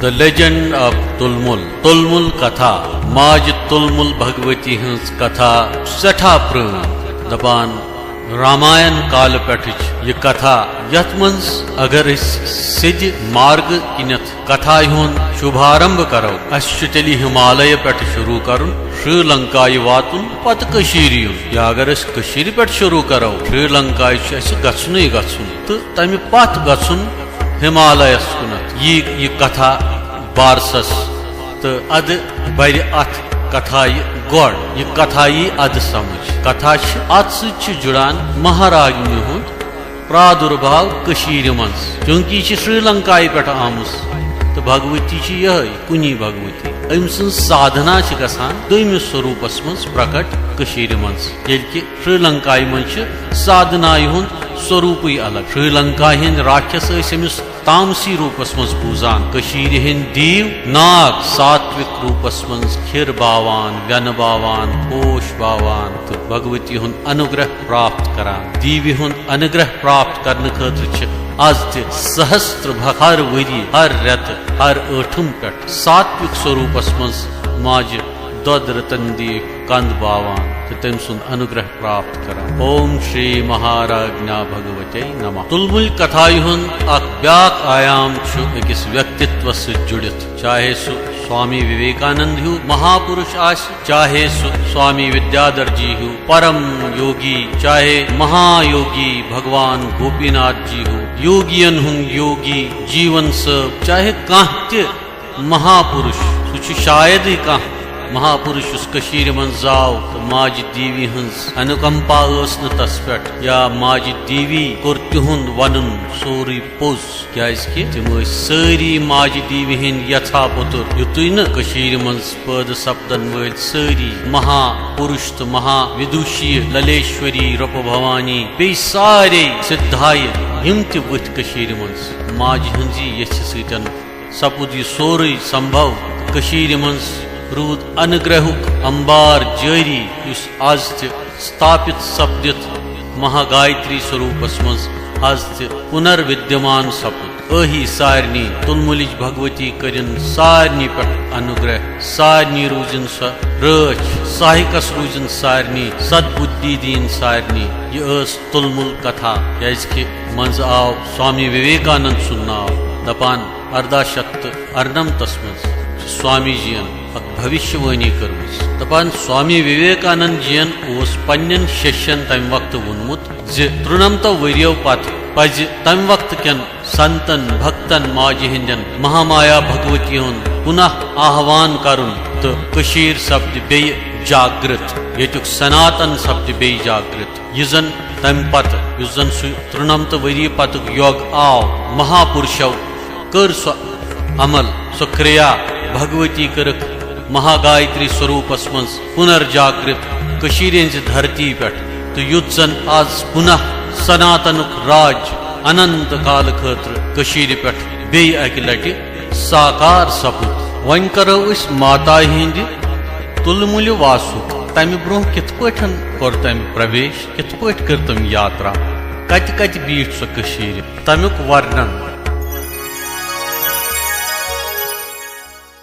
The Legend of Tulmul. Tulmul Katha. Maj Tulmul Bhagavati Hins Katha. Setha Prun. Dapan Ramayan काल पेठच यह कथा यथ मंज अगर सिज मार्ग किनत कथा हुन शुभारंभ करो अस तेल हिमालय पेठ शुरू करुन श्रीलंका वातुन पत कशीर युन या अगर अस कशीर पेठ शुरू करो श्रीलंका गछुन गछुन तो तमि पत गछुन हिमालयस कुनत यह कथा बारसस तो अद बर अथ कथा गौड़ यह कथा यी अद समझ कथा अत जुड़ान महाराजनी हुंद प्रादुर्भाव कशीर मज क्योंकि श्रीलंका पे आमुस तो भगवती यह कुनी भगवती अम सं साधना गसान दोमिस स्वरूपस मज प्रकट कशीर मज ये श्रीलंका मज साधना हुंद स्वरूप अलग श्रीलंका हिंद राक्षस अमिस तामसी रूपस मज पूजान कशीर हिंद दीव नाग सात्विक रूपस मज खिर बावान व्यन बावान पोश बावान तो भगवती हुंद अनुग्रह प्राप्त करान दीवी हुंद अनुग्रह प्राप्त करने खतर आज सहस्त्र हर वरी हर रत हर ٲठम पे सात्विक स्वरूपस मज माज दोद रतन दी कंद बावान तो तम सुंद अनुग्रह प्राप्त करान। ओम श्री महाराज्ञा भगवते नमः। तुलमुल कथा हुंद ब्याक आयाम अकिस व्यक्तित्व से जुड़ित चाहे सु स्वामी विवेकानंद हु महापुरुष आस चाहे सु स्वामी विद्याधर जी हु परम योगी चाहे महायोगी भगवान गोपीनाथ जी हु योगियन हुंद योगी जीवन सब चाहे कह महापुरुष सु शायद ही कह महापुरुष उस कशीर मन जाव तो माज दीवी हंस अनुकंपा तस पे या माज दीवी कोर तिहुंद वनुन सोरी पोज क्या तम सारी माज दीवी हिंद यथा पुतुर युतुय न कशीर मन पद सपदन वल सारी महापुरुष तो महाविदुषी ललेश्वरी रूप भवानी बे सारे सिद्धाय यम तथ कशीर मन माज हंजी यछ सतन सपुद सोरे संभव कशीर मन रूद अनुग्रहुक अंबार जारी आज स्थापित सपदित महागायत्री स्वरूपस मज आज पुनर्विद्यमान सपुद अही सारनी तुलमुलिज भगवती करिन सारनी पे अनुग्रह सारनी रूजन स रच साहिकस रूजन सारनी सद्बुद्धि दीन सारनी यह तुलमुल कथा क्या मज आव स्वामी विवेकानंद सुन नाव दपान 1898 मज स्वामी जीन भविष्यवाणी कर्मस दपान स्वामी विवेकानंद जीन पन्न शिष्यन तम वक्त वोनमुत 93 वरियो पत पज तम वक्त कन संतन भक्तन माज हिंदन महामाया भगवती हुंद पुनः आह्वान करुन तो कशीर सप्द बे जागृत येतुक सनातन सप्द बे जागृत यजन तम पत युजन 93 वरिय पतुक योग आव महापुरुषो कर स्व अमल स्व क्रिया भगवती करक महागायत्री स्वरूपस मज पुनर्जागृत कशीर धरती पे तो युद्धन आज पुनः सनातनुक राज अनंत काल खतर कशीर पे बे अक लटि साकार सपुद वन करो माता हिंद तुलमुल वासुक तमि ब्रोह कित पठन कर तम प्रवेश कित पठ कर तम यात्रा कत कत बीठ सो कशीर तमुक वर्णन